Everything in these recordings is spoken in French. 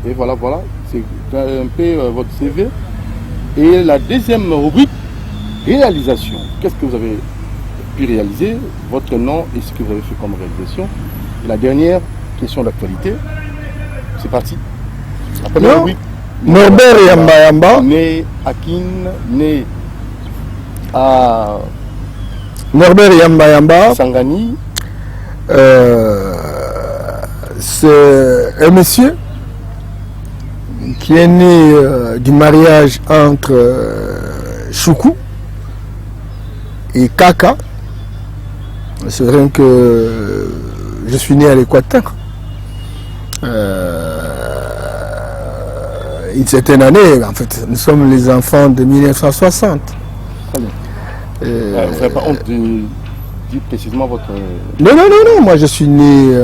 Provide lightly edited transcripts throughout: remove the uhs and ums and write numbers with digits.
Et voilà, c'est un peu votre CV. Et la deuxième rubrique, réalisation. Qu'est-ce que vous avez pu réaliser, votre nom et ce que vous avez fait comme réalisation. Et la dernière question d'actualité, c'est parti. La première rubrique. Norbert Yamba Yamba. Né à Kin, né à Norbert Yamba Yamba. Sangani. C'est un monsieur qui est né du mariage entre Choukou et Kaka. C'est vrai que je suis né à l'Équateur. Une certaine année, en fait, nous sommes les enfants de 1960. Très bien. Vous n'avez pas honte de dire précisément votre... Non, moi je suis né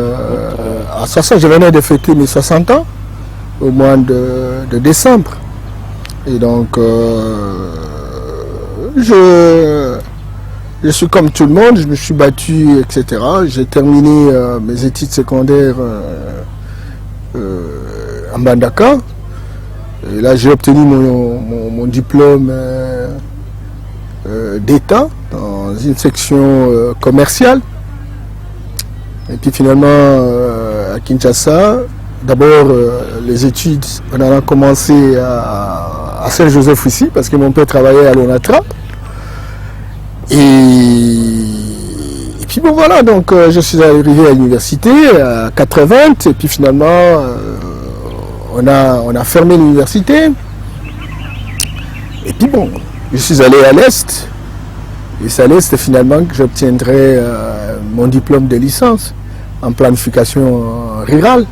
à 60, je venais de fêter mes 60 ans au mois de décembre. Et donc, je suis comme tout le monde, je me suis battu, etc. J'ai terminé mes études secondaires en Bandaka. Et là, j'ai obtenu mon diplôme d'État dans une section commerciale. Et puis finalement, à Kinshasa, d'abord les études, on en a commencé à Saint-Joseph ici, parce que mon père travaillait à l'ONATRA. Et puis bon voilà, donc je suis arrivé à l'université à 80, et puis finalement on a fermé l'université. Et puis bon, je suis allé à l'Est, et c'est à l'Est finalement que j'obtiendrai mon diplôme de licence en planification rurale.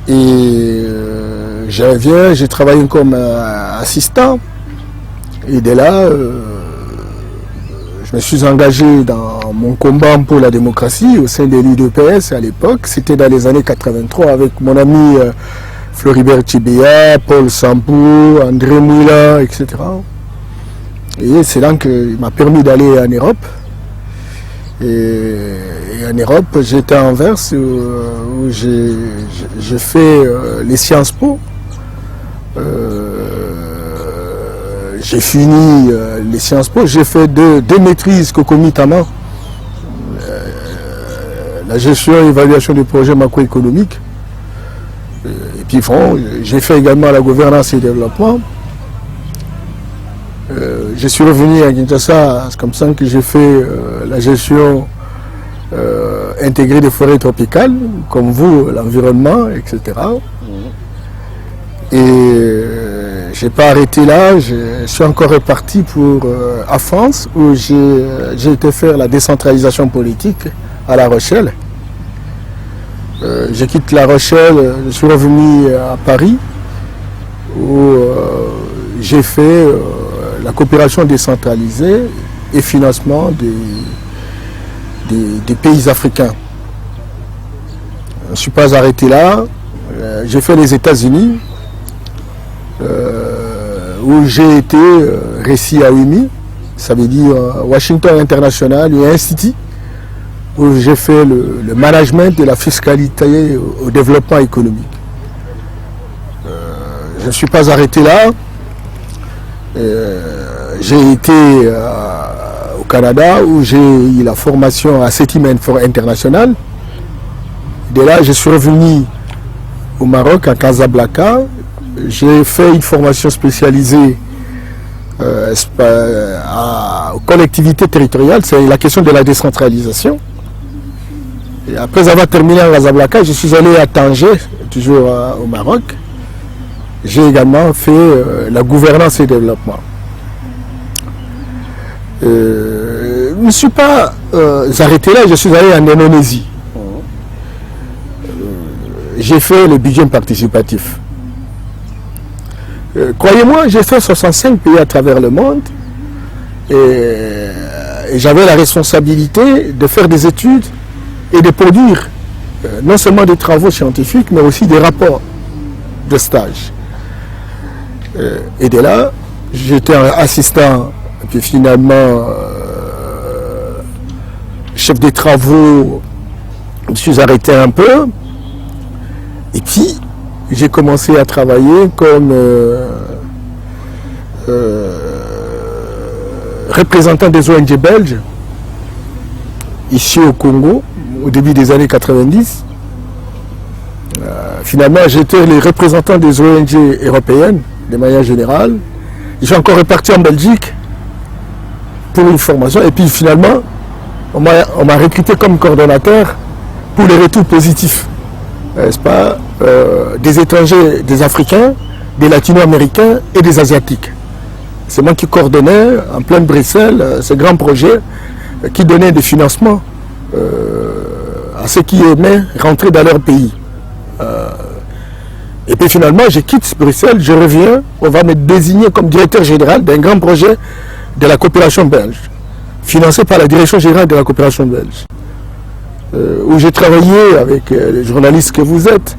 Et j'ai travaillé comme assistant, et de là, je me suis engagé dans mon combat pour la démocratie au sein de l'UDPS à l'époque. C'était dans les années 83 avec mon ami Floribert Tchibéa, Paul Sambou, André Moula, etc. Et c'est là qu'il m'a permis d'aller en Europe. Et en Europe, j'étais à Anvers où j'ai fait les Sciences Po. J'ai fini les Sciences Po, j'ai fait deux maîtrises concomitamment. La gestion et évaluation des projets macroéconomiques. Et puis bon, j'ai fait également la gouvernance et le développement. Je suis revenu à Kinshasa, c'est comme ça que j'ai fait la gestion intégrée des forêts tropicales, comme vous, l'environnement, etc. Et je n'ai pas arrêté là, je suis encore reparti à France, où j'ai été faire la décentralisation politique à La Rochelle. Je quitte La Rochelle, je suis revenu à Paris, où j'ai fait la coopération décentralisée et financement des pays africains. Je ne suis pas arrêté là, j'ai fait les États-Unis, où j'ai été récit à UMI, ça veut dire Washington International Institute, où j'ai fait le management de la fiscalité au développement économique. Je ne suis pas arrêté là. J'ai été au Canada où j'ai eu la formation à Sétimen for International. De là, je suis revenu au Maroc, à Casablanca. J'ai fait une formation spécialisée aux collectivités territoriales, c'est la question de la décentralisation. Et après avoir terminé à Casablanca, je suis allé à Tanger, toujours au Maroc. J'ai également fait la gouvernance et le développement. Je ne me suis pas arrêté là, je suis allé en Indonésie. J'ai fait le budget participatif. Croyez-moi, j'ai fait 65 pays à travers le monde et j'avais la responsabilité de faire des études et de produire non seulement des travaux scientifiques, mais aussi des rapports de stage. Et de là, j'étais assistant, et puis finalement chef des travaux, je me suis arrêté un peu, et puis j'ai commencé à travailler comme représentant des ONG belges, ici au Congo, au début des années 90. Finalement, j'étais le représentant des ONG européennes, de manière générale. Je suis encore reparti en Belgique pour une formation. Et puis finalement, on m'a recruté comme coordonnateur pour les retours positifs, n'est-ce pas, des étrangers, des Africains, des Latino-Américains et des Asiatiques. C'est moi qui coordonnais en pleine Bruxelles ce grand projet qui donnait des financements à ceux qui aimaient rentrer dans leur pays. Et puis finalement, je quitte Bruxelles, je reviens, on va me désigner comme directeur général d'un grand projet de la coopération belge, financé par la direction générale de la coopération belge, où j'ai travaillé avec les journalistes que vous êtes,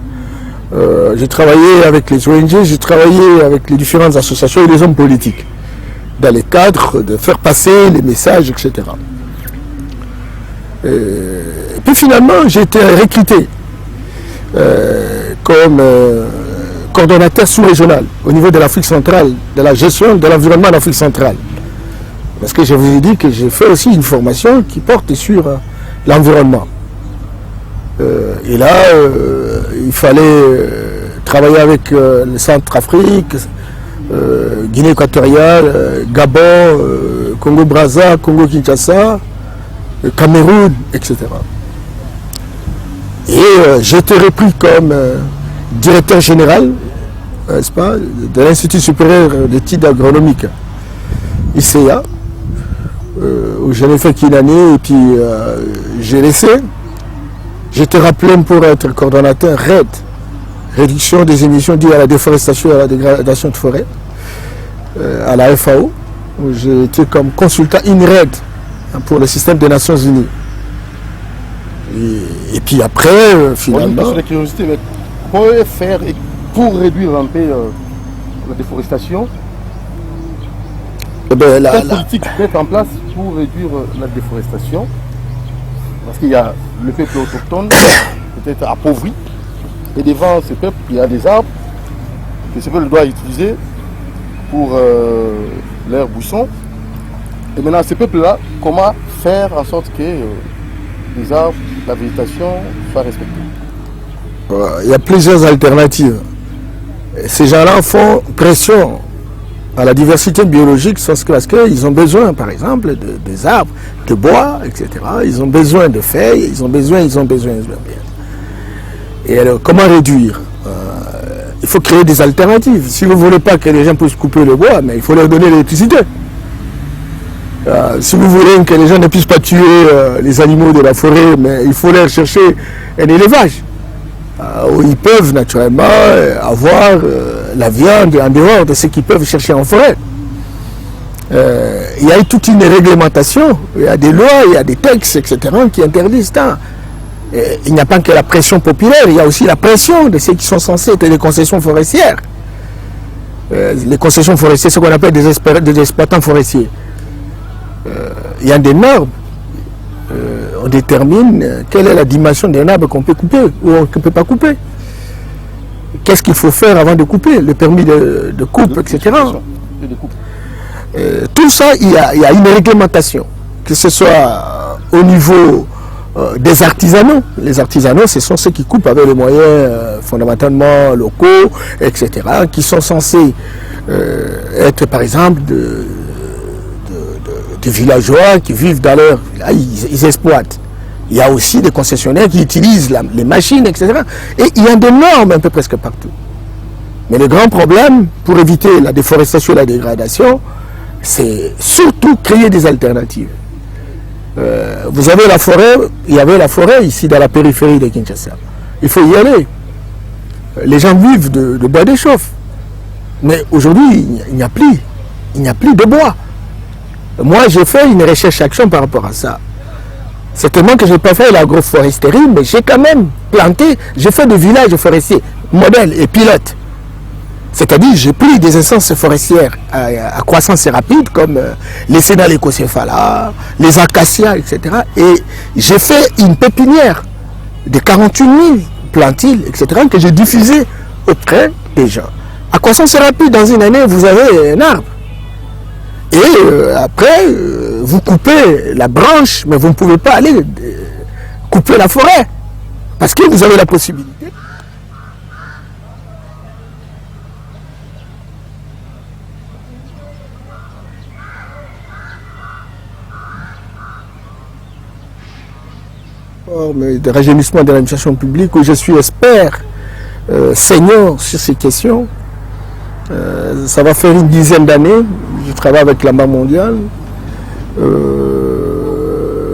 j'ai travaillé avec les ONG, j'ai travaillé avec les différentes associations et les hommes politiques, dans les cadres de faire passer les messages, etc. Et puis finalement, j'ai été recruté comme coordonnateur sous-régional au niveau de l'Afrique centrale, de la gestion de l'environnement en Afrique centrale. Parce que je vous ai dit que j'ai fait aussi une formation qui porte sur l'environnement. Et là, il fallait travailler avec le Centrafrique, Guinée équatoriale, Gabon, Congo-Brazza, Congo-Kinshasa, Cameroun, etc. Et j'ai été repris comme directeur général, n'est-ce pas, de l'Institut supérieur d'études agronomiques, ICA, où je n'ai fait qu'une année et puis j'ai laissé. J'étais rappelé pour être coordonnateur RED, réduction des émissions dues à la déforestation et à la dégradation de forêt, à la FAO, où j'ai été comme consultant INRED pour le système des Nations Unies. Et puis après, finalement... Sur la curiosité, mais comment faire pour réduire un peu la déforestation? Quelle politique mettre en place pour réduire la déforestation? Parce qu'il y a le peuple autochtone, peut-être appauvri, et devant ce peuple, il y a des arbres que ce peuple doit utiliser pour leurs buissons. Et maintenant, ce peuple-là, comment faire en sorte que les arbres, la végétation soient respectés? Il y a plusieurs alternatives. Ces gens-là font pression à la diversité biologique parce qu'ils ont besoin, par exemple, des arbres, de bois, etc. Ils ont besoin de feuilles, ils ont besoin. Et alors, comment réduire? Il faut créer des alternatives. Si vous ne voulez pas que les gens puissent couper le bois, mais il faut leur donner l'électricité. Si vous voulez que les gens ne puissent pas tuer les animaux de la forêt, mais il faut leur chercher un élevage où ils peuvent naturellement avoir la viande en dehors de ce qu'ils peuvent chercher en forêt. Il y a toute une réglementation, il y a des lois, il y a des textes, etc. qui interdisent ça. Il n'y a pas que la pression populaire, il y a aussi la pression de ceux qui sont censés être des concessions forestières. Les concessions forestières, ce qu'on appelle des exploitants forestiers. Il y a des normes. On détermine quelle est la dimension d'un arbre qu'on peut couper ou on ne peut pas couper. Qu'est-ce qu'il faut faire avant de couper, le permis de coupe, etc. Tout ça, il y a une réglementation, que ce soit au niveau des artisanaux. Les artisanaux, ce sont ceux qui coupent avec les moyens fondamentalement locaux, etc., qui sont censés être, par exemple, des villageois qui vivent dans leur... Là, ils exploitent. Il y a aussi des concessionnaires qui utilisent les machines, etc. Et il y a des normes un peu presque partout. Mais le grand problème, pour éviter la déforestation et la dégradation, c'est surtout créer des alternatives. Vous avez la forêt, il y avait la forêt ici dans la périphérie de Kinshasa. Il faut y aller. Les gens vivent de bois de chauffe. Mais aujourd'hui, il n'y a plus de bois. Moi, j'ai fait une recherche-action par rapport à ça. Certainement que je n'ai pas fait l'agroforesterie, mais j'ai quand même planté, j'ai fait des villages forestiers, modèles et pilotes. C'est-à-dire, j'ai pris des essences forestières à croissance rapide, comme les sénalécocéphalas, les acacias, etc. Et j'ai fait une pépinière de 48 000 plantiles, etc., que j'ai diffusé auprès des gens. À quoi ça sera plus dans une année, vous avez un arbre. Et après, vous coupez la branche, mais vous ne pouvez pas aller couper la forêt. Parce que vous avez la possibilité. De rajeunissement de l'administration publique, où je suis expert, senior sur ces questions. Ça va faire une dizaine d'années. Je travaille avec la Banque mondiale.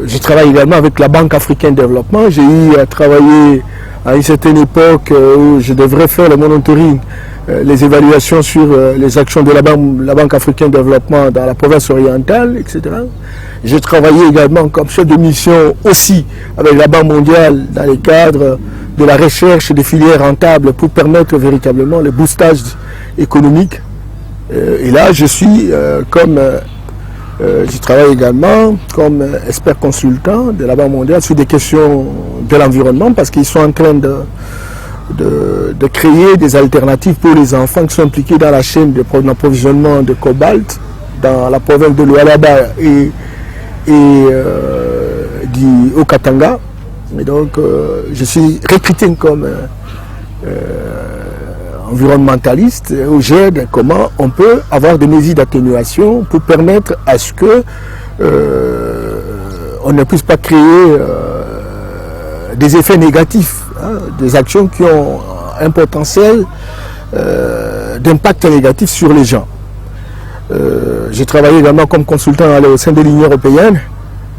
Je travaille également avec la Banque africaine de développement. J'ai eu à travailler à une certaine époque où je devrais faire le monitoring, les évaluations sur les actions de la Banque africaine de développement dans la province orientale, etc. J'ai travaillé également comme chef de mission aussi avec la Banque mondiale dans le cadre de la recherche des filières rentables pour permettre véritablement le boostage économique. Et là, je suis je travaille également comme expert consultant de la Banque mondiale sur des questions de l'environnement parce qu'ils sont en train de créer des alternatives pour les enfants qui sont impliqués dans la chaîne d'approvisionnement de cobalt dans la province de Lualaba et au Katanga. Et donc, je suis recruté comme environnementaliste où j'aide comment on peut avoir des mesures d'atténuation pour permettre à ce que on ne puisse pas créer des effets négatifs, hein, des actions qui ont un potentiel d'impact négatif sur les gens. J'ai travaillé également comme consultant au sein de l'Union européenne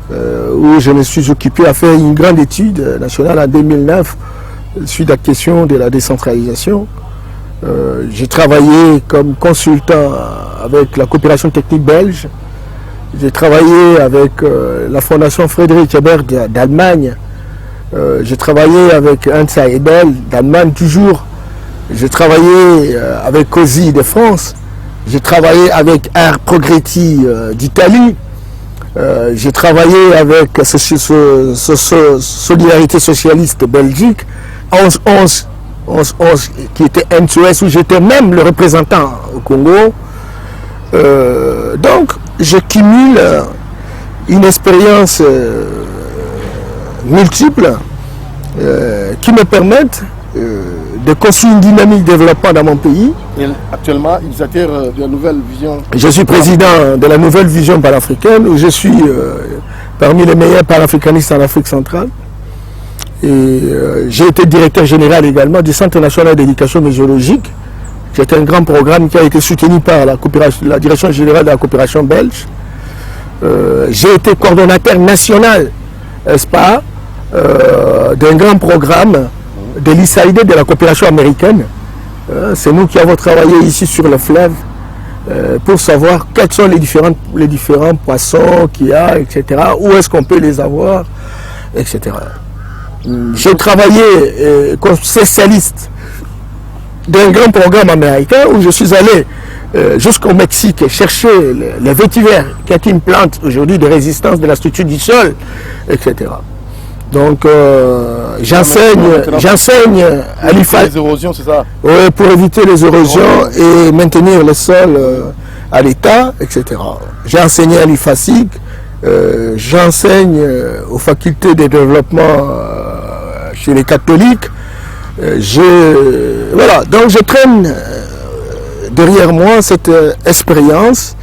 où je me suis occupé à faire une grande étude nationale en 2009 sur la question de la décentralisation. J'ai travaillé comme consultant avec la coopération technique belge. J'ai travaillé avec la fondation Frédéric Ebert d'Allemagne. J'ai travaillé avec Hansa Ebel d'Allemagne toujours. J'ai travaillé avec COSI de France. J'ai travaillé avec Art Progretti d'Italie. J'ai travaillé avec Solidarité Socialiste de Belgique. 11 qui était NSOS où j'étais même le représentant au Congo. Donc je cumule une expérience multiple qui me permettent de construire une dynamique de développement dans mon pays. Et actuellement, ils attirent de la nouvelle vision. Je suis président de la nouvelle vision panafricaine où je suis parmi les meilleurs panafricanistes en Afrique centrale. Et j'ai été directeur général également du Centre national d'éducation météorologique. C'est un grand programme qui a été soutenu par la direction générale de la coopération belge. J'ai été coordonnateur national, n'est-ce pas, d'un grand programme de l'ISAID de la coopération américaine. C'est nous qui avons travaillé ici sur le fleuve pour savoir quels sont les différents poissons qu'il y a, etc. Où est-ce qu'on peut les avoir, etc. J'ai travaillé comme spécialiste d'un grand programme américain où je suis allé jusqu'au Mexique chercher les vétiver, qui est une plante aujourd'hui de résistance de la structure du sol, etc. Donc j'enseigne à l'IFA. Les érosions, c'est ça? Oui, pour éviter les érosions et maintenir le sol à l'état, etc. J'ai enseigné à l'IFASIC, j'enseigne aux facultés de développement chez les catholiques. Voilà, donc je traîne derrière moi cette expérience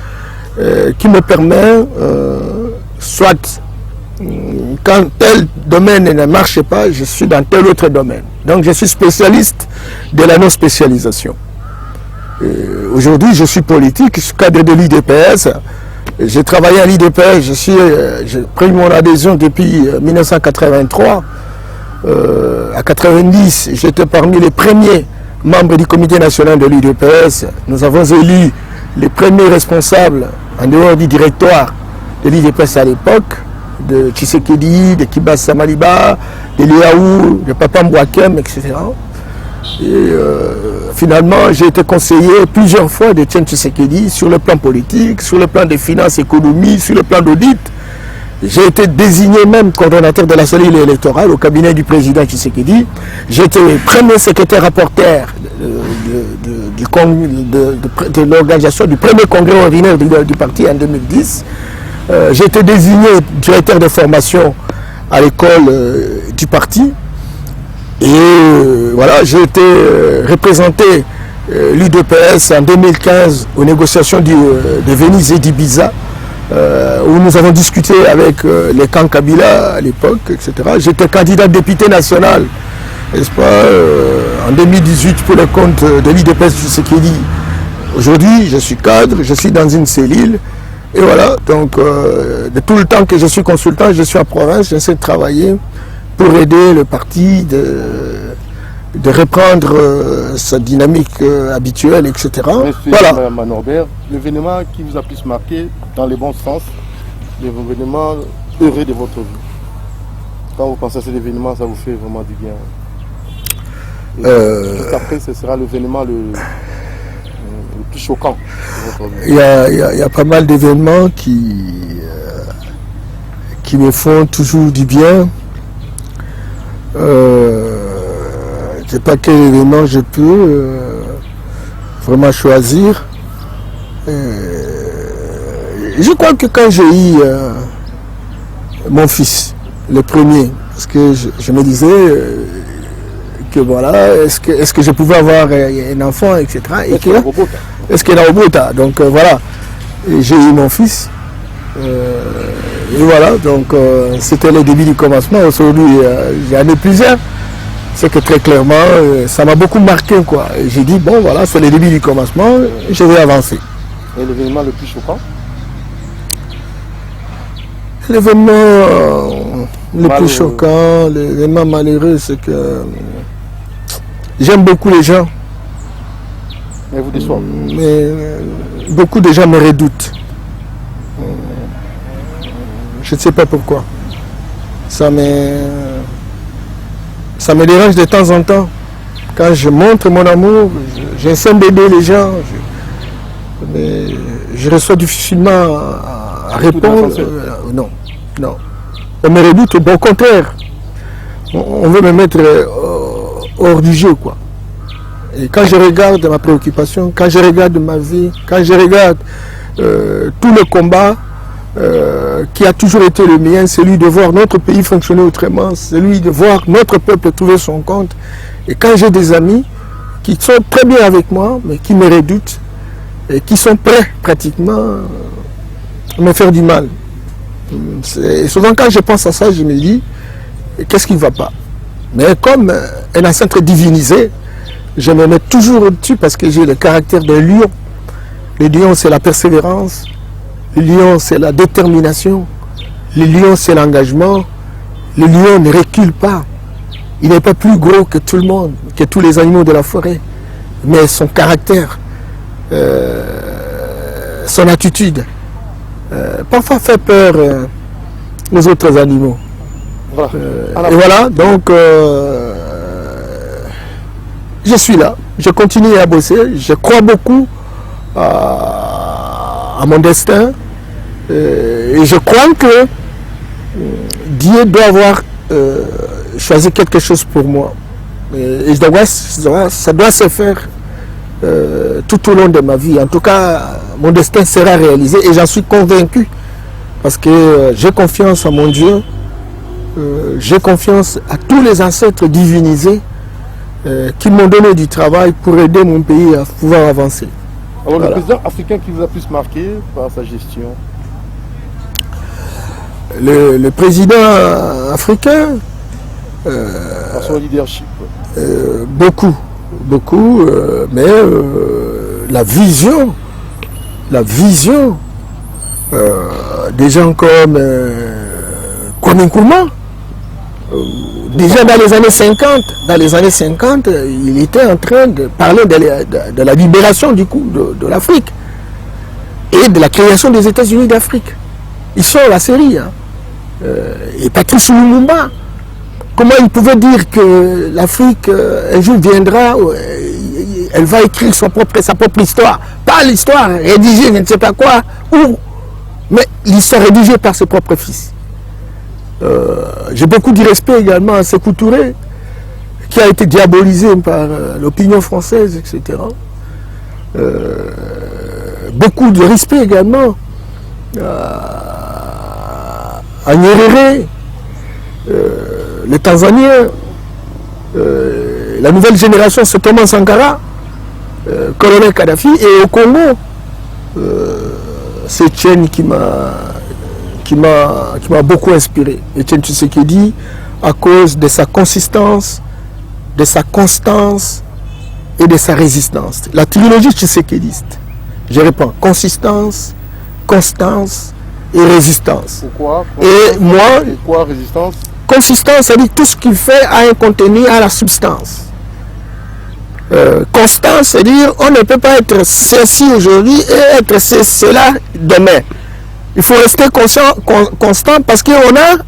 qui me permet, soit quand tel domaine ne marche pas, je suis dans tel autre domaine. Donc je suis spécialiste de la non-spécialisation. Aujourd'hui, je suis politique, je suis cadre de l'IDPS. J'ai travaillé à l'IDPS, j'ai pris mon adhésion depuis 1983. À 90, j'étais parmi les premiers membres du comité national de l'IDPS. Nous avons élu les premiers responsables en dehors du directoire de l'IDPS à l'époque, de Tshisekedi, de Kibasa Maliba, de Liaou, de Papa Mbouakem, etc. Et finalement, j'ai été conseiller plusieurs fois de Etienne Tshisekedi sur le plan politique, sur le plan des finances, économie, sur le plan d'audit. J'ai été désigné même coordonnateur de la cellule électorale au cabinet du président Tshisekedi. J'ai été le premier secrétaire rapporteur de l'organisation du premier congrès ordinaire du parti en 2010. J'ai été désigné directeur de formation à l'école du parti. Et voilà, j'ai été représenté l'UDPS en 2015 aux négociations de Venise et d'Ibiza, où nous avons discuté avec les camps Kabila à l'époque, etc. J'étais candidat député national, n'est-ce pas, en 2018 pour le compte de l'UDPS du Tshisekedi. Aujourd'hui, je suis cadre, je suis dans une cellule. Et voilà, donc de tout le temps que je suis consultant, je suis en province, j'essaie de travailler pour aider le parti de reprendre sa dynamique habituelle, etc. Monsieur voilà. Mme Norbert, l'événement qui vous a plus marqué dans le bon sens, l'événement heureux de votre vie. Quand vous pensez à cet événement, ça vous fait vraiment du bien. Juste après, ce sera l'événement le plus choquant de votre vie. Il y a pas mal d'événements qui me font toujours du bien. Je ne sais pas quel événement je peux vraiment choisir. Je crois que quand j'ai eu mon fils, le premier, parce que je me disais que voilà, est-ce que je pouvais avoir un enfant, etc. Est-ce qu'il y a un robot? Donc voilà, j'ai eu mon fils. Et voilà, donc c'était le début du commencement. Aujourd'hui, j'en ai plusieurs. C'est que très clairement, ça m'a beaucoup marqué, quoi. Et j'ai dit, bon, voilà, c'est le début du commencement, je vais avancer. Et l'événement le plus choquant? L'événement le plus choquant, l'événement malheureux, c'est que j'aime beaucoup les gens. Mais vous déçoit? Mais beaucoup de gens me redoutent. Je ne sais pas pourquoi. Ça me dérange de temps en temps. Quand je montre mon amour, j'essaie d'aider les gens. Mais je reçois difficilement à répondre. Non. On me redoute, au contraire. On veut me mettre hors du jeu, quoi. Et quand je regarde ma préoccupation, quand je regarde ma vie, quand je regarde tout le combat qui a toujours été le mien, celui de voir notre pays fonctionner autrement, celui de voir notre peuple trouver son compte. Et quand j'ai des amis qui sont très bien avec moi, mais qui me redoutent, et qui sont prêts pratiquement à me faire du mal. Et souvent quand je pense à ça, je me dis, qu'est-ce qui ne va pas? Mais comme un ancêtre divinisé, je me mets toujours au-dessus parce que j'ai le caractère d'un lion. Le lion, c'est la persévérance. Le lion, c'est la détermination. Le lion, c'est l'engagement. Le lion ne recule pas. Il n'est pas plus gros que tout le monde, que tous les animaux de la forêt. Mais son caractère, son attitude, parfois fait peur aux autres animaux. Voilà. Et voilà, donc je suis là. Je continue à bosser. Je crois beaucoup à mon destin. Et je crois que Dieu doit avoir choisi quelque chose pour moi. Et ça doit se faire tout au long de ma vie. En tout cas, mon destin sera réalisé et j'en suis convaincu. Parce que j'ai confiance en mon Dieu. J'ai confiance à tous les ancêtres divinisés qui m'ont donné du travail pour aider mon pays à pouvoir avancer. Alors voilà. Le président africain qui vous a plus marqué par sa gestion? Le président africain, par son leadership, beaucoup, mais la vision des gens comme Kwame Nkrumah, déjà dans les années 50, il était en train de parler de la libération du coup de l'Afrique et de la création des États-Unis d'Afrique. Il sort la série. Hein. Et Patrice Lumumba, comment il pouvait dire que l'Afrique un jour viendra, elle va écrire sa propre histoire, pas l'histoire rédigée, je ne sais pas quoi, mais l'histoire rédigée par ses propres fils. J'ai beaucoup de respect également à Sékou Touré, qui a été diabolisé par l'opinion française, etc. Beaucoup de respect également à Nyerere, les Tanzaniens, la nouvelle génération, c'est Thomas Sankara, colonel Kadhafi, et au Congo, c'est Etienne qui m'a beaucoup inspiré. Etienne Tshisekedi, à cause de sa consistance, de sa constance et de sa résistance. La trilogie tshisekédiste, je réponds, consistance, constance et résistance. Pourquoi? Et moi, pourquoi résistance? Consistance, ça dit tout ce qu'il fait a un contenu, a la substance. Constance, c'est-à-dire on ne peut pas être ceci aujourd'hui et être cela demain. Il faut rester constant parce qu'on a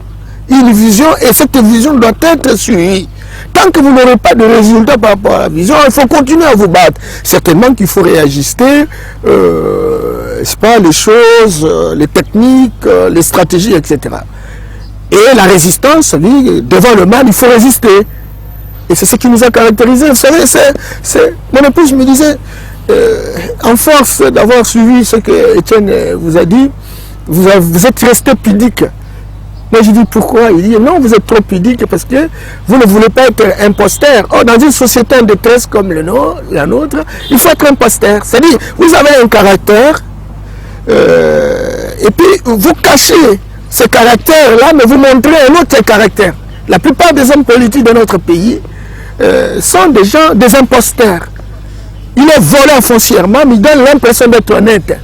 une vision et cette vision doit être suivie. Tant que vous n'aurez pas de résultat par rapport à la vision, il faut continuer à vous battre. Certainement qu'il faut réajuster pas, les choses, les techniques, les stratégies, etc. Et la résistance, devant le mal, il faut résister. Et c'est ce qui nous a caractérisés. Vous savez, mon épouse me disait, en force d'avoir suivi ce que Etienne vous a dit, vous êtes resté pudique. Moi je dis pourquoi? Il dit non, vous êtes trop pudique parce que vous ne voulez pas être imposteur. Or, dans une société en détresse comme la nôtre, il faut être imposteur. C'est-à-dire, vous avez un caractère et puis vous cachez ce caractère-là, mais vous montrez un autre caractère. La plupart des hommes politiques de notre pays sont des gens, des imposteurs. Il est volé foncièrement, mais il donne l'impression d'être honnête.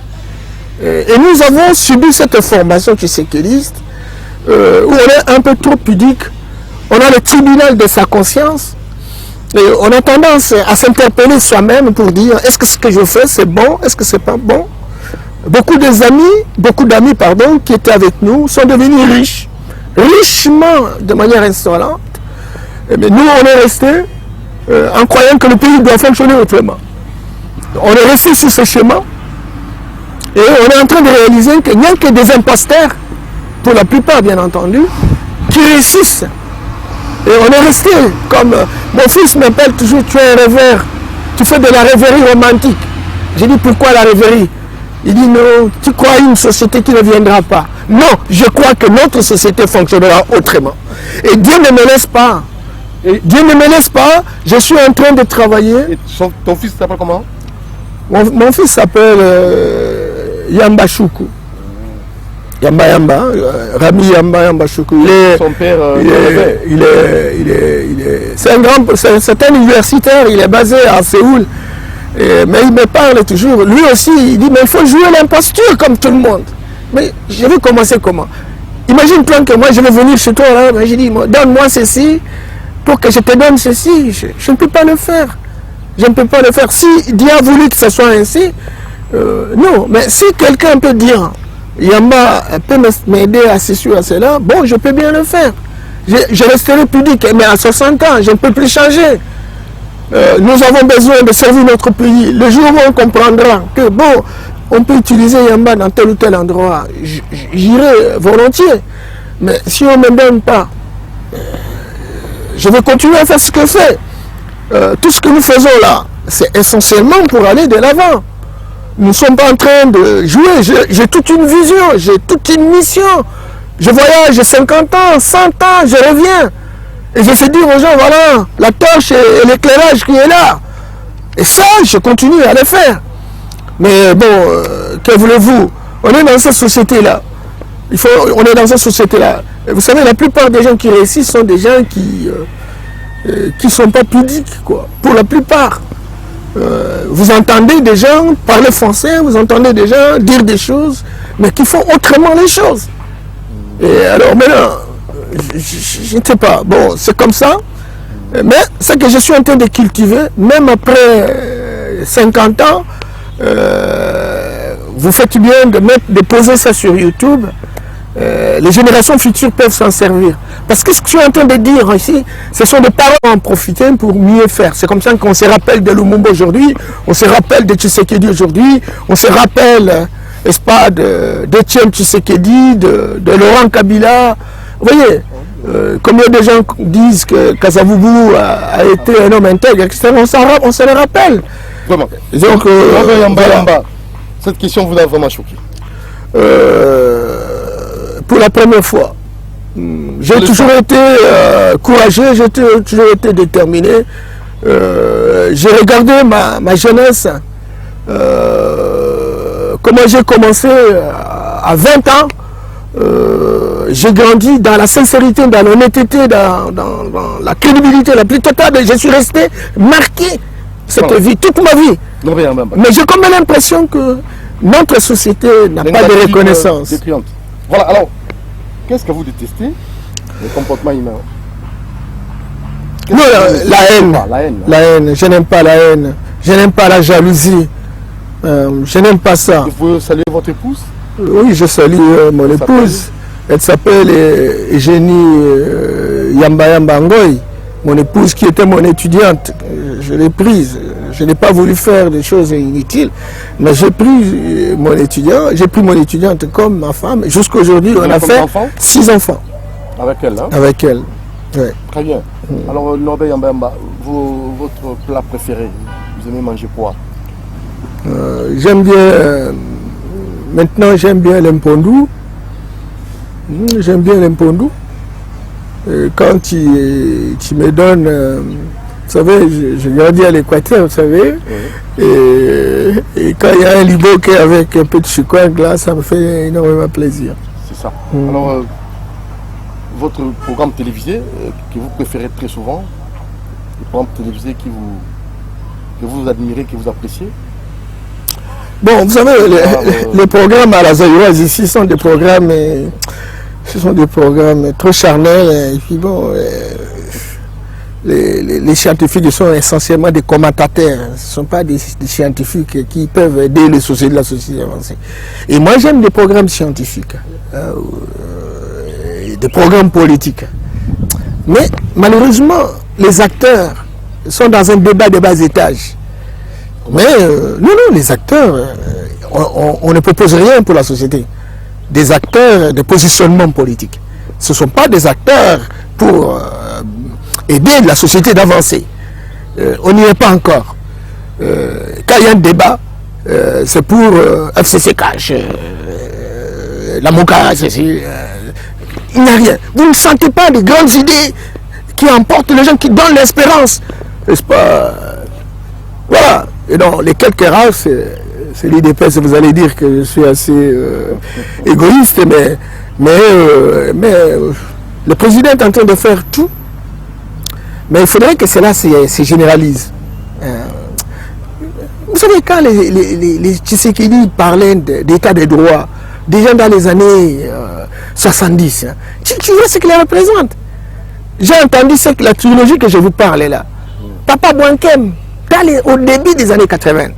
Et nous avons subi cette formation tshisekéliste où on est un peu trop pudique. On a le tribunal de sa conscience. Et on a tendance à s'interpeller soi-même pour dire est-ce que ce que je fais c'est bon, est-ce que c'est pas bon. Beaucoup d'amis qui étaient avec nous sont devenus riches, richement de manière insolente. Mais nous on est restés en croyant que le pays doit fonctionner autrement. On est resté sur ce chemin. Et on est en train de réaliser qu'il n'y a que des imposteurs, pour la plupart bien entendu, qui réussissent. Et on est resté comme... Mon fils m'appelle toujours, tu es un rêveur, tu fais de la rêverie romantique. J'ai dit, pourquoi la rêverie? Il dit, non, tu crois à une société qui ne viendra pas. Non, je crois que notre société fonctionnera autrement. Et Dieu ne me laisse pas. Dieu ne me laisse pas, je suis en train de travailler. Et ton fils s'appelle comment? Mon fils s'appelle Yamba Choukou. Rami Yamba Choukou. Son père, c'est un universitaire, il est basé à Séoul. Mais il me parle toujours. Lui aussi, il dit, mais il faut jouer l'imposture comme tout le monde. Mais je vais commencer comment? Imagine-toi que moi, je vais venir chez toi, là, je dis, donne-moi ceci pour que je te donne ceci. Je ne peux pas le faire. Je ne peux pas le faire. Si Dieu a voulu que ce soit ainsi, non. Mais si quelqu'un peut dire, Yamba peut m'aider à ceci ou à cela, bon, je peux bien le faire. Je resterai pudique, mais à 60 ans, je ne peux plus changer. Nous avons besoin de servir notre pays. Le jour où on comprendra que, bon, on peut utiliser Yamba dans tel ou tel endroit, j'irai volontiers. Mais si on ne me donne pas, je vais continuer à faire ce que je fais. Tout ce que nous faisons là, c'est essentiellement pour aller de l'avant. Nous ne sommes pas en train de jouer. J'ai toute une vision, j'ai toute une mission. Je voyage, j'ai 50 ans, 100 ans, je reviens. Et je fais dire aux gens, voilà, la torche et l'éclairage qui est là. Et ça, je continue à le faire. Mais bon, que voulez-vous? On est dans cette société-là. On est dans cette société-là. Vous savez, la plupart des gens qui réussissent sont des gens qui ne sont pas pudiques, quoi. Pour la plupart. Vous entendez des gens parler français, vous entendez des gens dire des choses, mais qui font autrement les choses. Et alors maintenant, je ne sais pas, bon, c'est comme ça, mais ce que je suis en train de cultiver, même après 50 ans, vous faites bien de poser ça sur YouTube. Les générations futures peuvent s'en servir. Parce que ce que je suis en train de dire ici, ce sont des paroles à en profiter pour mieux faire. C'est comme ça qu'on se rappelle de Lumumba aujourd'hui, on se rappelle de Tshisekedi aujourd'hui, on se rappelle, n'est-ce pas, d'Etienne Tshisekedi, de Laurent Kabila. Vous voyez, Combien de gens disent que Kasavubu a été un homme intègre, etc. On se le rappelle. Vraiment. Donc, voilà. Cette question vous a vraiment choqué? Pour la première fois. J'ai toujours été courageux, j'ai toujours été déterminé. J'ai regardé ma jeunesse, comment j'ai commencé à 20 ans. J'ai grandi dans la sincérité, dans l'honnêteté, dans la crédibilité la plus totale. Je suis resté marqué cette vie, toute ma vie. Mais j'ai comme l'impression que notre société n'a pas de reconnaissance. Voilà, alors, qu'est-ce que vous détestez? Le comportement humain. Non, la haine. Je n'aime pas la haine. Je n'aime pas la jalousie. Je n'aime pas ça. Vous saluez votre épouse? Oui, je salue mon épouse. Elle s'appelle Eugénie Yamba Ngoy. Mon épouse qui était mon étudiante. Je l'ai prise. Je n'ai pas voulu faire des choses inutiles. Mais j'ai pris mon étudiante comme ma femme. Jusqu'à aujourd'hui, on a fait 6 enfants. Avec elle, hein? Avec elle. Ouais. Très bien. Alors, Norbert Yamba, votre plat préféré, vous aimez manger quoi? J'aime bien... maintenant, j'aime bien l'impondu. J'aime bien l'impondu. Quand tu me donnes... vous savez, je grandis à l'Équateur, vous savez. Oui. Et quand il y a un liboquet avec un peu de sucre glace, ça me fait énormément plaisir. C'est ça. Alors, votre programme télévisé que vous préférez très souvent, les programmes télévisés que vous admirez, que vous appréciez? Bon, vous savez, les programmes à la Zaïroise ici sont des programmes, trop charnels. Et puis bon, les scientifiques sont essentiellement des commentateurs. Ce ne sont pas des scientifiques qui peuvent aider la société avancée. Et moi, j'aime des programmes scientifiques. Des programmes politiques. Mais malheureusement, les acteurs sont dans un débat de bas étage. Mais non, les acteurs, on ne propose rien pour la société. Des acteurs de positionnement politique. Ce ne sont pas des acteurs pour aider la société d'avancer. On n'y est pas encore. Quand il y a un débat, c'est pour FCC Cash, la Moka, ceci. Il n'y a rien. Vous ne sentez pas de grandes idées qui emportent les gens, qui donnent l'espérance. N'est-ce pas? Voilà. Et donc, les quelques rares, c'est l'IDPS. Vous allez dire que je suis assez égoïste, mais le président est en train de faire tout. Mais il faudrait que cela se généralise. Vous savez, quand les Tshisekedi parlaient d'état de droit, déjà dans les années 70, tu vois ce qu'il représente. J'ai entendu la trilogie que je vous parle là. Papa Bouankem, au début des années 80.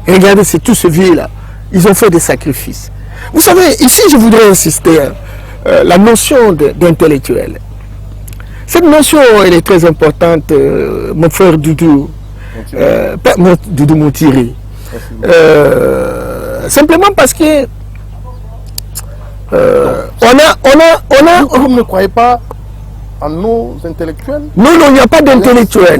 Et regardez, c'est tout ce vieux-là. Ils ont fait des sacrifices. Vous savez, ici, je voudrais insister, la notion d'intellectuel. Cette notion, elle est très importante, mon frère Doudou, Doudou Moutiri. Simplement parce que Vous ne croyez pas en nos intellectuels? Non, il n'y a pas d'intellectuels.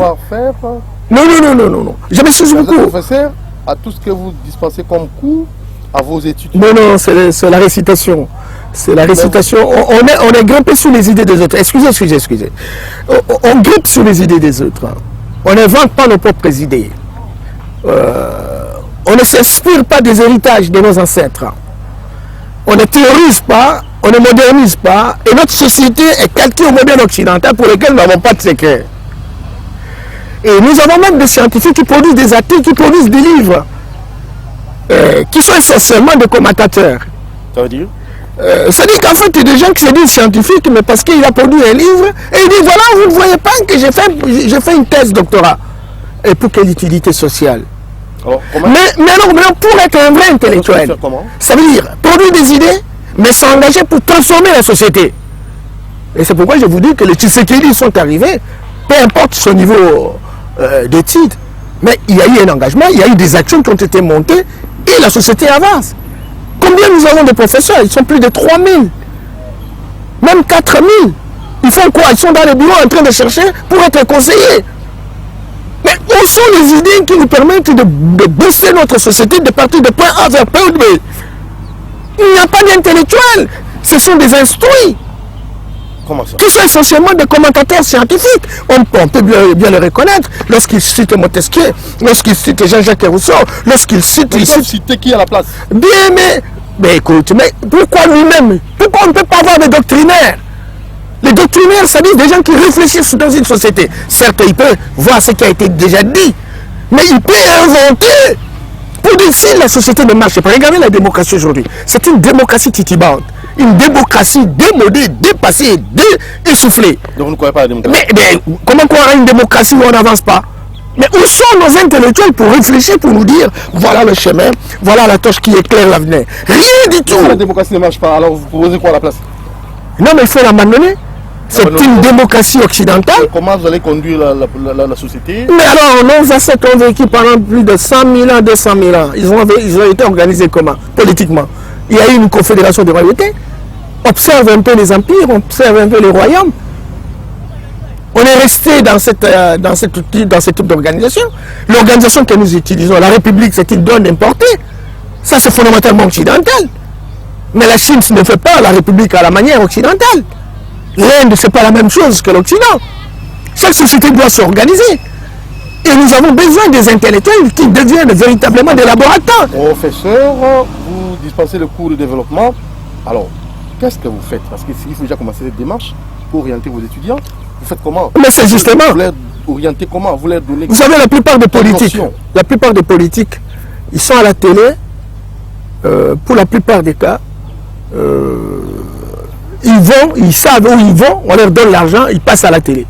Non. Je me suis beaucoup. Professeur, à tout ce que vous dispensez comme cours à vos études. Non, c'est la récitation. C'est la récitation. On est grimpé sur les idées des autres. Excusez. On grimpe sur les idées des autres. On n'invente pas nos propres idées. On ne s'inspire pas des héritages de nos ancêtres. On ne théorise pas, on ne modernise pas, et notre société est calquée au modèle occidental pour lequel nous n'avons pas de secret. Et nous avons même des scientifiques qui produisent des articles, qui produisent des livres, qui sont essentiellement des commentateurs. Ça veut dire? C'est-à-dire qu'en fait, il y a des gens qui se disent scientifiques, mais parce qu'il a produit un livre, et il dit, voilà, vous ne voyez pas que j'ai fait une thèse doctorat. Et pour quelle utilité sociale? Alors, mais non, pour être un vrai intellectuel, ça veut dire produire des idées, mais s'engager pour transformer la société. Et c'est pourquoi je vous dis que les Tshisekedi sont arrivés, peu importe son niveau d'études, mais il y a eu un engagement, il y a eu des actions qui ont été montées, et la société avance. Combien nous avons de professeurs? Ils sont plus de 3000. même 4 000. Ils font quoi? Ils sont dans les bureaux en train de chercher pour être conseillers. Mais où sont les idées qui nous permettent de booster notre société de partir de point A vers point B? Il n'y a pas d'intellectuels. Ce sont des instruits. Comment ça? Qui sont essentiellement des commentateurs scientifiques. On peut bien le reconnaître lorsqu'ils citent Montesquieu, lorsqu'ils citent Jean-Jacques Rousseau, lorsqu'ils citent... Ils peuvent citer qui à la place? Bien, mais écoute, mais pourquoi nous-mêmes? Pourquoi on ne peut pas avoir des doctrinaires? Les doctrinaires, ça dit des gens qui réfléchissent dans une société. Certes, ils peuvent voir ce qui a été déjà dit, mais ils peuvent inventer pour dire si la société ne marche pas. Regardez la démocratie aujourd'hui. C'est une démocratie titubante, une démocratie démodée, dépassée, essoufflée. Donc vous ne croyez pas à la démocratie? Mais comment croire à une démocratie où on n'avance pas? Mais où sont nos intellectuels pour réfléchir, pour nous dire voilà le chemin, voilà la torche qui éclaire l'avenir? Rien du tout. Si la démocratie ne marche pas, alors vous proposez quoi à la place? Non, mais il faut l'abandonner. C'est une démocratie occidentale. Comment vous allez conduire la société? Mais alors, nos ancêtres ont vécu pendant plus de 100 000 ans, 200 000 ans. Ils ont été organisés comment? Politiquement. Il y a eu une confédération de royautés. Observe un peu les empires, observe un peu les royaumes. On est resté dans ce type d'organisation. L'organisation que nous utilisons, la République, c'est une donne importée. Ça, c'est fondamentalement occidental. Mais la Chine ne fait pas la République à la manière occidentale. L'Inde, ce n'est pas la même chose que l'Occident. Chaque société doit s'organiser. Et nous avons besoin des intellectuels qui deviennent véritablement des laboratoires. Professeur, vous dispensez le cours de développement. Alors, qu'est-ce que vous faites? Parce qu'il faut déjà commencer cette démarche pour orienter vos étudiants. Vous faites comment? Mais c'est justement... Vous voulez orienter comment? Vous voulez donner... Vous savez, la plupart des politiques, ils sont à la télé. Pour la plupart des cas, ils savent où ils vont, on leur donne l'argent, ils passent à la télé.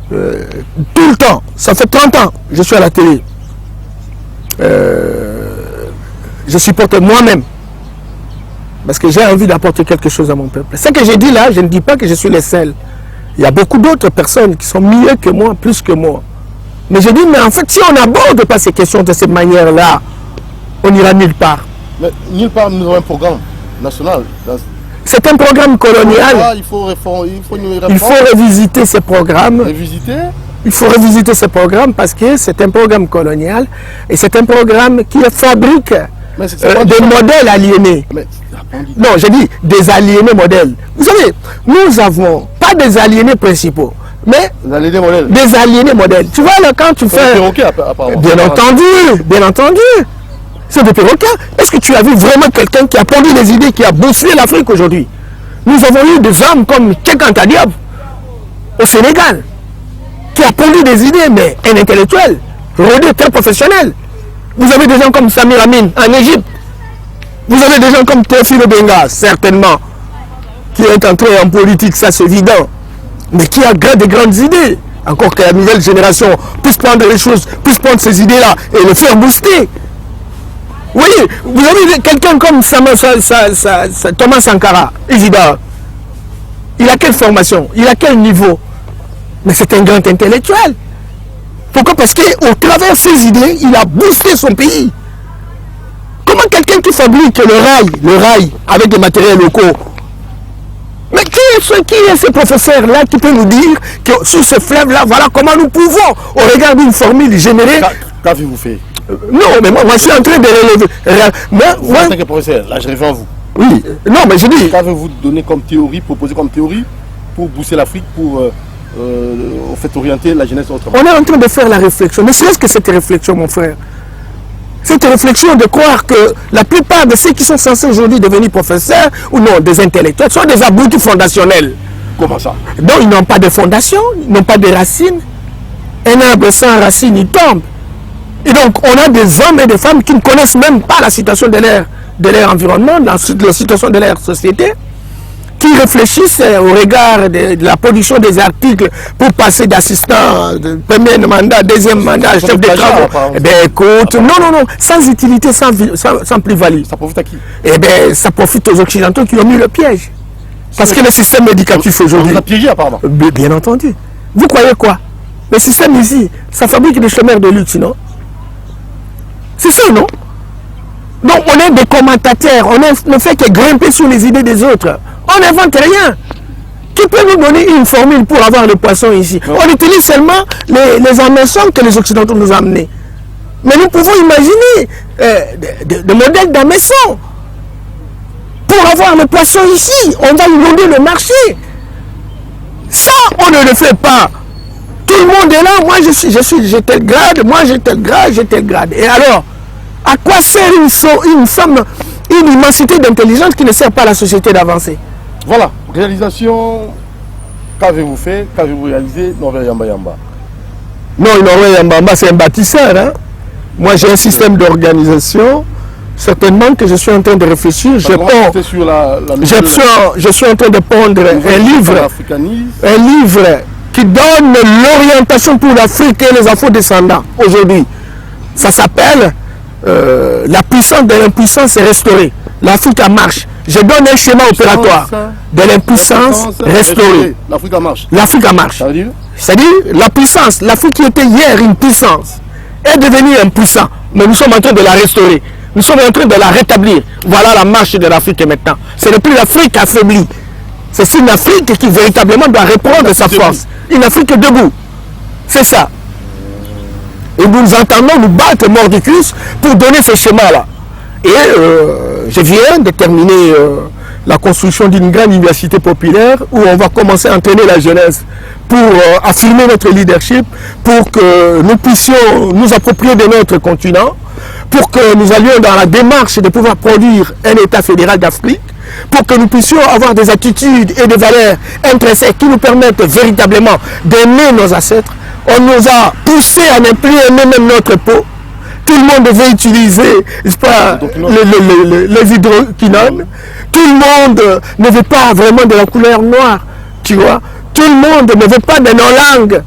Tout le temps, ça fait 30 ans, je suis à la télé. Je supporte moi-même. Parce que j'ai envie d'apporter quelque chose à mon peuple. Ce que j'ai dit là, je ne dis pas que je suis le seul. Il y a beaucoup d'autres personnes qui sont mieux que moi, plus que moi. Mais je dis, mais en fait, si on n'aborde pas ces questions de cette manière-là, on n'ira nulle part. Mais nulle part, nous avons un programme national. C'est un programme colonial. Il faut revisiter ces programmes. Il faut revisiter ces programmes parce que c'est un programme colonial et c'est un programme qui fabrique des modèles aliénés. Non, j'ai dit des aliénés modèles. Vous savez, nous avons pas des aliénés principaux, mais des aliénés modèles. Tu vois, là, quand tu fais... Bien entendu. C'est des perroquets. Est-ce que tu as vu vraiment quelqu'un qui a pondu des idées, qui a bousculé l'Afrique aujourd'hui? Nous avons eu des hommes comme Cheikh Anta Diop au Sénégal, qui a pondu des idées, mais un intellectuel, rodé, très professionnel. Vous avez des gens comme Samir Amin en Égypte. Vous avez des gens comme Théophile Obenga, certainement, qui est entré en politique, ça c'est évident, mais qui a des grandes idées. Encore que la nouvelle génération puisse prendre les choses, puisse prendre ces idées-là et les faire booster. Oui, vous avez quelqu'un comme Thomas Sankara, Isidore. Il a quelle formation? Il a quel niveau? Mais c'est un grand intellectuel. Pourquoi? Parce qu'au travers de ses idées, il a boosté son pays. Comment quelqu'un qui fabrique le rail avec des matériels locaux? Mais qui est ce professeur-là qui peut nous dire que sur ce fleuve-là, voilà comment nous pouvons, au regard d'une formule générée... Qu'avez-vous fait? Non, mais moi, je suis en train de relever. Vous, en tant que professeur, là, je reviens à vous. Oui, non, mais je dis... Qu'avez-vous donné comme théorie, proposé comme théorie pour booster l'Afrique, pour orienter la jeunesse autrement? On est en train de faire la réflexion. Ne serait-ce que cette réflexion, mon frère. Cette réflexion de croire que la plupart de ceux qui sont censés aujourd'hui devenir professeurs, ou non, des intellectuels, sont des abrutis fondationnels. Comment ça? Donc, ils n'ont pas de fondation, ils n'ont pas de racines. Un arbre sans racines, il tombe. Et donc, on a des hommes et des femmes qui ne connaissent même pas la situation de leur environnement, la situation de leur société, qui réfléchissent au regard de la production des articles pour passer d'assistant, de premier mandat, deuxième mandat, chef de travaux. Eh bien, écoute, non, sans utilité, sans plus-value. Ça profite à qui? Eh bien, ça profite aux Occidentaux qui ont mis le piège. Parce que le système éducatif aujourd'hui... On a piégé apparemment. Bien entendu. Vous croyez quoi? Le système ici, ça fabrique des chômeurs de luxe, non? C'est ça, non? Donc on est des commentateurs, on ne fait que grimper sous les idées des autres. On n'invente rien. Qui peut nous donner une formule pour avoir le poisson ici? On utilise seulement les hameçons que les Occidentaux nous ont amenés. Mais nous pouvons imaginer des modèles d'hameçons. Pour avoir le poisson ici, on va nous donner le marché. Ça, on ne le fait pas. Tout le monde est là, moi j'ai tel grade, moi j'ai tel grade, j'ai tel grade. Et alors, à quoi sert une immensité d'intelligence qui ne sert pas à la société d'avancer? Voilà, réalisation, qu'avez-vous fait, qu'avez-vous réalisé, Norbert Yamba Yamba? Non, Norbert Yamba Yamba, c'est un bâtisseur. Hein? Moi, j'ai un système d'organisation. Certainement que je suis en train de réfléchir. Je suis en train de pondre un livre qui donne l'orientation pour l'Afrique et les afro-descendants aujourd'hui. Ça s'appelle La puissance de l'impuissance restaurée. L'Afrique en marche. Je donne un schéma opératoire de l'impuissance restaurée. L'Afrique en marche. L'Afrique en marche. C'est-à-dire la puissance, l'Afrique qui était hier une puissance, est devenue impuissant. Mais nous sommes en train de la restaurer. Nous sommes en train de la rétablir. Voilà la marche de l'Afrique maintenant. Ce n'est plus l'Afrique affaiblie. C'est une Afrique qui véritablement doit reprendre sa force. Une Afrique debout. C'est ça. Et nous entendons nous battre mordicus pour donner ce schéma-là. Et je viens de terminer la construction d'une grande université populaire où on va commencer à entraîner la jeunesse pour affirmer notre leadership, pour que nous puissions nous approprier de notre continent, pour que nous allions dans la démarche de pouvoir produire un État fédéral d'Afrique, pour que nous puissions avoir des attitudes et des valeurs intrinsèques qui nous permettent véritablement d'aimer nos ancêtres. On nous a poussé à ne plus aimer même notre peau. Tout le monde veut utiliser, n'est-ce pas, les hydroquinones. Tout le monde ne veut pas vraiment de la couleur noire, tu vois. Tout le monde ne veut pas de nos langues.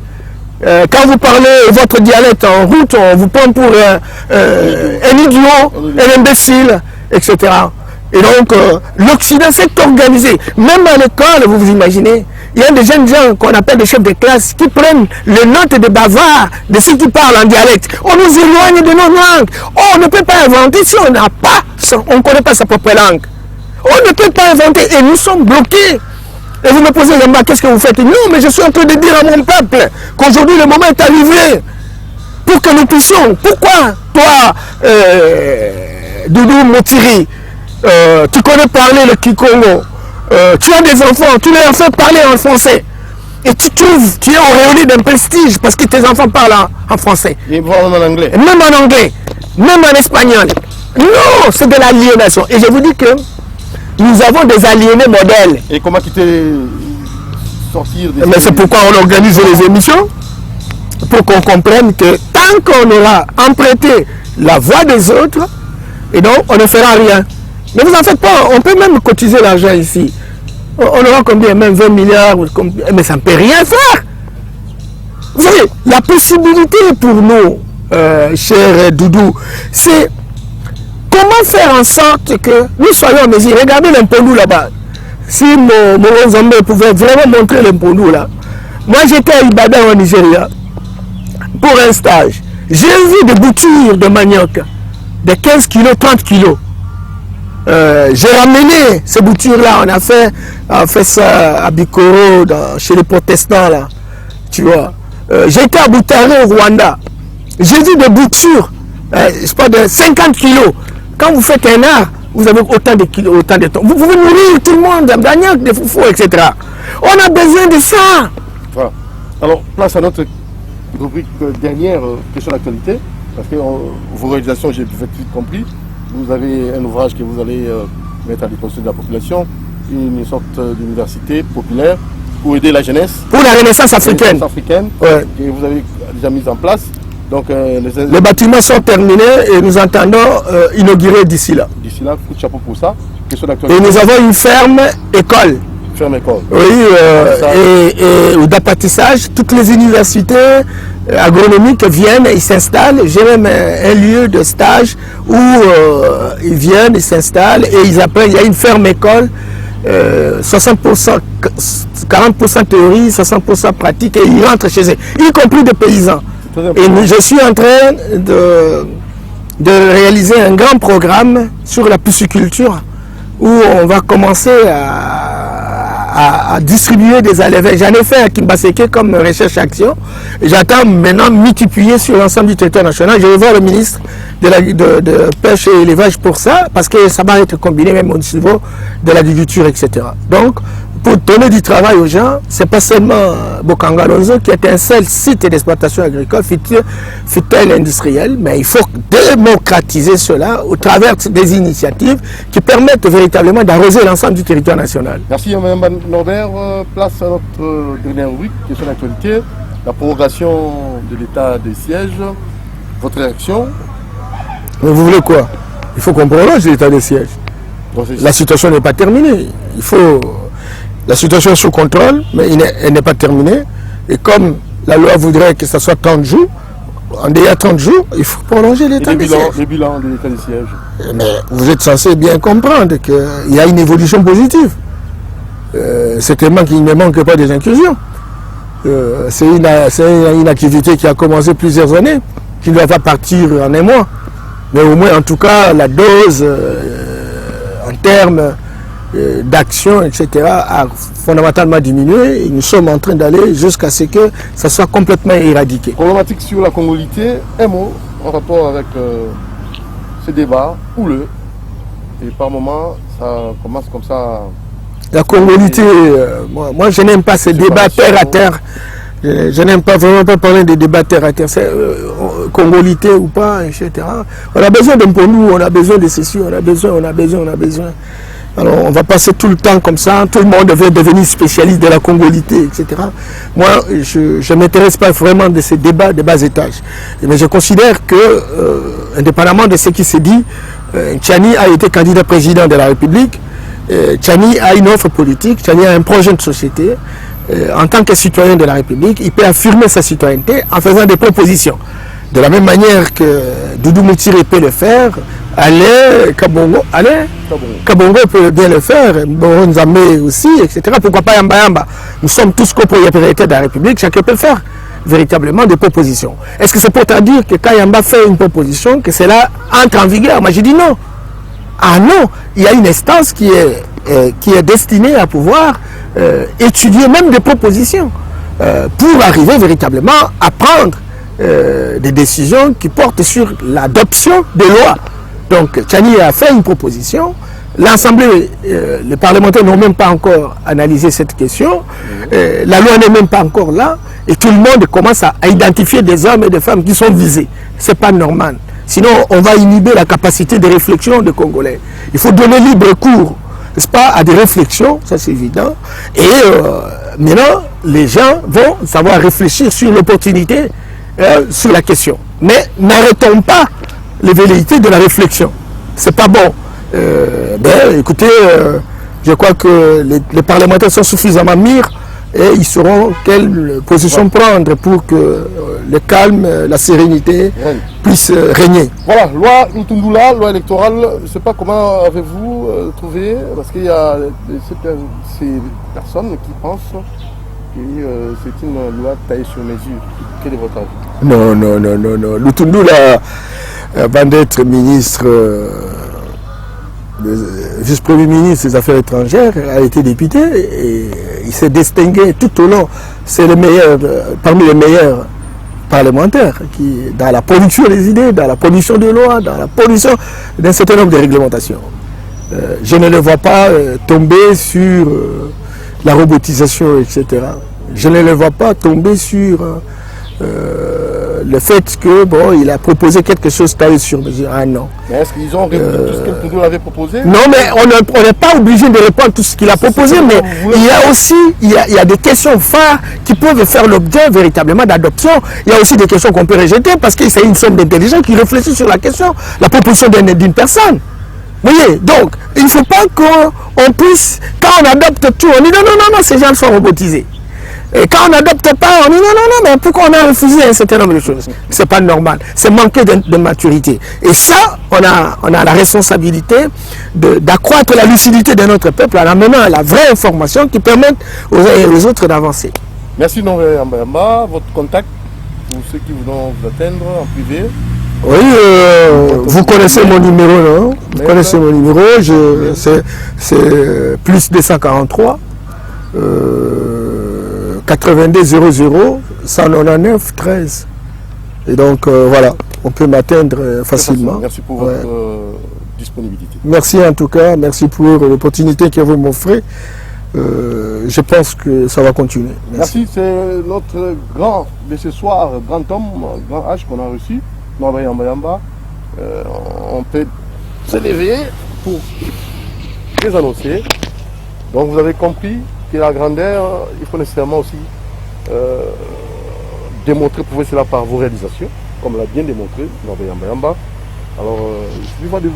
Quand vous parlez votre dialecte en route, on vous prend pour un idiot, un imbécile, etc. Et donc, l'Occident s'est organisé. Même à l'école, vous vous imaginez, il y a des jeunes gens qu'on appelle des chefs de classe qui prennent les notes de bavards de ceux qui parlent en dialecte. On nous éloigne de nos langues. On ne peut pas inventer si on n'a pas, on ne connaît pas sa propre langue. On ne peut pas inventer et nous sommes bloqués. Et vous me posez, qu'est-ce que vous faites? Non, mais je suis en train de dire à mon peuple qu'aujourd'hui le moment est arrivé pour que nous puissions. Pourquoi toi, Doudou Motiri, tu connais parler le Kikongo, tu as des enfants, tu leur fais parler en français. Et tu trouves, tu es auréolé d'un prestige parce que tes enfants parlent en français. Et même en anglais. Même en anglais, même en espagnol. Non, c'est de l'aliénation. Et je vous dis que nous avons des aliénés modèles. Et comment quitter, sortir des... Mais c'est pourquoi on organise les émissions, pour qu'on comprenne que tant qu'on aura emprunté la voix des autres, et donc on ne fera rien. Mais vous en faites pas, on peut même cotiser l'argent ici. On aura combien? Même 20 milliards, mais ça ne peut rien faire. Vous savez, la possibilité pour nous, cher Doudou, c'est comment faire en sorte que nous soyons en mesure. Regardez l'impondou là-bas. Si mon Zambé pouvait vraiment montrer l'impondou là. Moi j'étais à Ibadan au Nigeria pour un stage. J'ai vu des boutures de manioc de 15 kilos, 30 kilos. J'ai ramené ces boutures-là, on a fait ça à Bikoro, chez les protestants là, tu vois. J'étais à Boutaré au Rwanda. J'ai vu des boutures, c'est pas de 50 kilos. Quand vous faites un art, vous avez autant de kilos, autant de temps. Vous pouvez nourrir tout le monde, des des foufous, etc. On a besoin de ça. Voilà. Alors, place à notre rubrique dernière question d'actualité, parce que vos réalisations, j'ai vite compris. Vous avez un ouvrage que vous allez mettre à disposition de la population, une sorte d'université populaire pour aider la jeunesse. Pour la Renaissance africaine. Ouais. Que vous avez déjà mise en place. Donc, les bâtiments sont terminés et nous entendons inaugurer d'ici là. D'ici là, coup de chapeau pour ça. Question et nous avons une ferme école. Ferme école. Oui, et d'apprentissage. Toutes les universités agronomiques viennent et s'installent. J'ai même un lieu de stage où ils viennent, ils s'installent et ils apprennent. Il y a une ferme école, 60%, 40% théorie, 60% pratique et ils rentrent chez eux, y compris des paysans. Et je suis en train de réaliser un grand programme sur la pisciculture où on va commencer à à distribuer des allèvres. J'en ai fait à Kimbaseke comme recherche action. J'attends maintenant multiplier sur l'ensemble du territoire national. Je vais voir le ministre de pêche et élevage pour ça, parce que ça va être combiné même au niveau de l'agriculture, etc. Donc, pour donner du travail aux gens, c'est pas seulement Bokanga Lonzo qui est un seul site d'exploitation agricole, fut-elle industrielle, mais il faut démocratiser cela au travers des initiatives qui permettent véritablement d'arroser l'ensemble du territoire national. Merci Mme Norbert. Place à notre dernière rubrique, question d'actualité, la prorogation de l'état de siège. Votre réaction? Mais vous voulez quoi? Il faut qu'on prolonge l'état de siège. La situation n'est pas terminée. Il faut... La situation est sous contrôle, mais elle n'est pas terminée. Et comme la loi voudrait que ce soit 30 jours, en déjà 30 jours, il faut prolonger l'état de siège. Le bilan de l'état de siège. Mais vous êtes censé bien comprendre qu'il y a une évolution positive. C'est tellement qu'il ne manque pas des incursions. C'est une activité qui a commencé plusieurs années, qui ne doit pas partir en un mois. Mais au moins, en tout cas, la dose en termes d'action, etc., a fondamentalement diminué. Et nous sommes en train d'aller jusqu'à ce que ça soit complètement éradiqué. Problématique sur la congolité, un mot en rapport avec ce débat houleux. Et par moments, ça commence comme ça. La congolité, moi je n'aime pas ces débats terre à terre. Je n'aime pas vraiment pas parler des débats terre à terre. C'est congolité ou pas, etc. On a besoin d'un Mpondou, on a besoin de ceci, on a besoin. Alors on va passer tout le temps comme ça, tout le monde veut devenir spécialiste de la congolité, etc. Moi, je ne m'intéresse pas vraiment de ces débats de bas étage. Mais je considère que, indépendamment de ce qui se dit, Tchani a été candidat président de la République, Tchani a une offre politique, Tchani a un projet de société. En tant que citoyen de la République, il peut affirmer sa citoyenneté en faisant des propositions. De la même manière que Doudou Moutiri peut le faire, Kabongo peut bien le faire, Boron Nzamé aussi, etc. Pourquoi pas Yamba Yamba? Nous sommes tous copropriétaires de la République, chacun peut faire véritablement des propositions. Est-ce que c'est pour te dire que quand Yamba fait une proposition, que cela entre en vigueur? Moi j'ai dit non. Ah non, il y a une instance qui est destinée à pouvoir étudier même des propositions pour arriver véritablement à prendre des décisions qui portent sur l'adoption des lois. Donc Tchani a fait une proposition, l'Assemblée, les parlementaires n'ont même pas encore analysé cette question, la loi n'est même pas encore là, et tout le monde commence à identifier des hommes et des femmes qui sont visés. Ce n'est pas normal. Sinon, on va inhiber la capacité de réflexion des Congolais. Il faut donner libre cours, n'est-ce pas, à des réflexions, ça c'est évident. Et maintenant, les gens vont savoir réfléchir sur l'opportunité, sur la question. Mais n'arrêtons pas les velléités de la réflexion. C'est pas bon. Mais écoutez, je crois que les parlementaires sont suffisamment mûrs et ils sauront quelle position prendre pour que le calme, la sérénité puissent régner. Voilà, loi Ntundula, loi électorale, je ne sais pas comment avez-vous trouvé, parce qu'il y a ces personnes qui pensent que c'est une loi taillée sur mesure. Quel est votre avis? Non. Ntundula, avant d'être ministre, vice-premier ministre des Affaires étrangères, a été député et il s'est distingué tout au long. C'est le meilleur, parmi les meilleurs parlementaires dans la production des idées, dans la production de lois, dans la production d'un certain nombre de réglementations. Je ne le vois pas tomber sur la robotisation, etc. Je ne le vois pas tomber sur le fait que il a proposé quelque chose taillé sur mesure. Ah non. Mais est-ce qu'ils ont répondu tout ce que Ntundula avait proposé? Non, mais on n'est pas obligé de répondre tout ce qu'il a proposé, mais il y a aussi il y a des questions phares qui peuvent faire l'objet véritablement d'adoption. Il y a aussi des questions qu'on peut rejeter parce que c'est une somme d'intelligence qui réfléchit sur la question, la proposition d'une personne. Vous voyez, donc il ne faut pas qu'on puisse, quand on adopte tout, on dit non, ces gens sont robotisés. Et quand on n'adopte pas, on dit non, mais pourquoi on a refusé un certain nombre de choses? C'est pas normal, c'est manquer de maturité. Et ça, on a la responsabilité d'accroître la lucidité de notre peuple en amenant la vraie information qui permette aux uns et aux autres d'avancer. Merci Norbert Yamba Yamba. Votre contact pour ceux qui voudront vous atteindre en privé? Oui, vous connaissez mon numéro, non? Vous connaissez mon numéro, c'est plus 243 82 00 199 13. Et donc voilà, on peut m'atteindre facilement. Merci pour votre disponibilité. Merci en tout cas, merci pour l'opportunité que vous m'offrez. Je pense que ça va continuer. Merci, c'est notre grand de ce soir, grand homme, grand H qu'on a reçu, Norbert Yamba. On peut se lever pour les annoncer. Donc vous avez compris que la grandeur, il faut nécessairement aussi démontrer, prouver cela par vos réalisations, comme l'a bien démontré Norbert Yamba. Alors, il suffit de